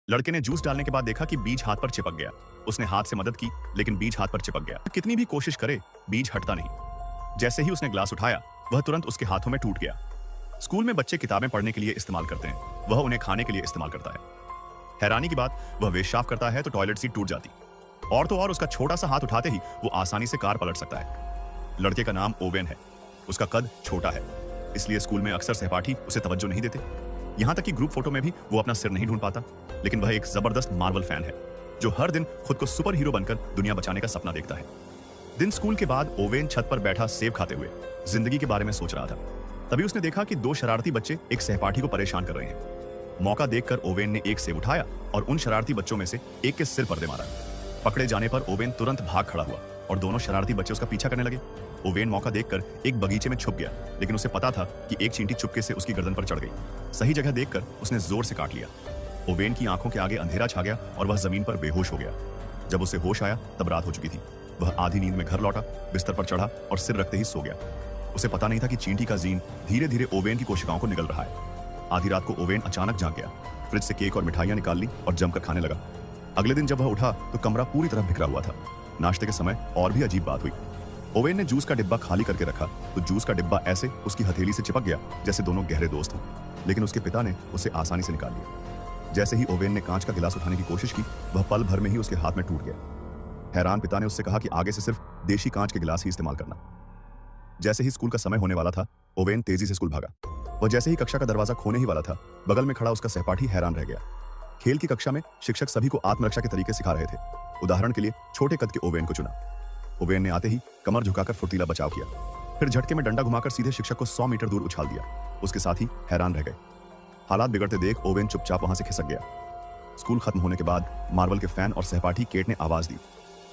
लड़के ने जूस डालने के बाद देखा कि बीज हाथ पर चिपक गया। उसने हाथ से मदद की, लेकिन बीज हाथ पर चिपक गया। कितनी भी कोशिश करे, बीज हटता नहीं। जैसे ही उसने ग्लास उठाया, वह तुरंत उसके हाथों में टूट गया। स्कूल में बच्चे किताबें पढ़ने के लिए इस्तेमाल करते हैं, वह उन्हें खाने के लिए इस्तेमाल करता है। हैरानी की बात, वह वेस्ट साफ करता है तो टॉयलेट सीट टूट जाती। और तो और उसका छोटा सा हाथ उठाते ही वो आसानी से कार पलट सकता है। लड़के का नाम ओवेन है। उसका कद छोटा है, इसलिए स्कूल में अक्सर सहपाठी उसे तवज्जो नहीं देते। यहां तक कि ग्रुप फोटो में भी वो अपना सिर नहीं ढूंढ पाता। लेकिन वह एक जबरदस्त मार्वल फैन है, जो हर दिन खुद को सुपर हीरो बनकर दुनिया बचाने का सपना देखता है। दिन स्कूल के बाद ओवेन छत पर बैठा सेब खाते हुए जिंदगी के बारे में सोच रहा था। तभी उसने देखा कि दो शरारती बच्चे एक सहपाठी को परेशान कर रहे हैं। मौका देखकर ओवेन ने एक सेब उठाया और उन शरारती बच्चों में से एक के सिर पर दे मारा। पकड़े जाने पर ओवेन तुरंत भाग खड़ा हुआ और दोनों शरारती बच्चे उसका पीछा करने लगे। ओवेन मौका देखकर एक बगीचे में छुप गया, लेकिन उसे पता था कि एक चींटी चुपके से उसकी गर्दन पर चढ़ गई। सही जगह देखकर उसने जोर से काट लिया। ओवेन की आंखों के आगे अंधेरा छा गया और वह जमीन पर बेहोश हो गया। जब उसे होश आया तब रात हो चुकी थी। वह आधी नींद में घर लौटा, बिस्तर पर चढ़ा और सिर रखते ही सो गया। उसे पता नहीं था कि चींटी का जीन धीरे धीरे ओवेन की कोशिकाओं को निगल रहा है। आधी रात को ओवेन अचानक जाग गया, फ्रिज से केक और मिठाइयां निकाल ली और जमकर खाने लगा। अगले दिन जब वह उठा तो कमरा पूरी तरह बिखरा हुआ था। नाश्ते के समय और भी अजीब बात हुई। ओवेन ने जूस का डिब्बा खाली करके रखा तो जूस का डिब्बा ऐसे उसकी हथेली से चिपक गया जैसे दोनों गहरे दोस्त हों। लेकिन उसके पिता ने उसे आसानी से निकाल लिया। जैसे ही ओवेन ने कांच का गिलास उठाने की कोशिश की, वह पल भर में ही उसके हाथ में टूट गया। हैरान पिता ने उससे कहा कि आगे से सिर्फ देशी कांच के गिलास ही इस्तेमाल करना। जैसे ही स्कूल का समय होने वाला था, ओवेन तेजी से स्कूल भागा। वह जैसे ही कक्षा का दरवाजा खोने ही वाला था, बगल में खड़ा उसका सहपाठी हैरान रह गया। खेल की कक्षा में शिक्षक सभी को आत्मरक्षा के तरीके सिखा रहे थे। उदाहरण के लिए छोटे कद के ओवेन को चुना। ओवेन ने आते ही कमर झुकाकर फुर्तीला बचाव किया, फिर झटके में डंडा घुमाकर सीधे शिक्षक को 100 मीटर दूर उछाल दिया। उसके साथ ही हैरान रह गए। हालात बिगड़ते देख ओवेन चुपचाप वहां से खिसक गया। स्कूल खत्म होने के बाद मार्वल के फैन और सहपाठी केट ने आवाज दी।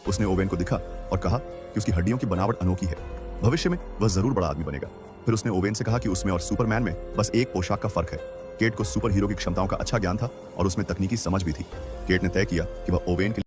उसने ओवेन को दिखा और कहा कि उसकी हड्डियों की बनावट अनोखी है, भविष्य में वह जरूर बड़ा आदमी बनेगा। फिर उसने ओवेन से कहा कि उसमें और सुपरमैन में बस एक पोशाक का फर्क है। केट को सुपर हीरो की क्षमताओं का अच्छा ज्ञान था और उसमें तकनीकी समझ भी थी। केट ने तय किया कि वह ओवेन के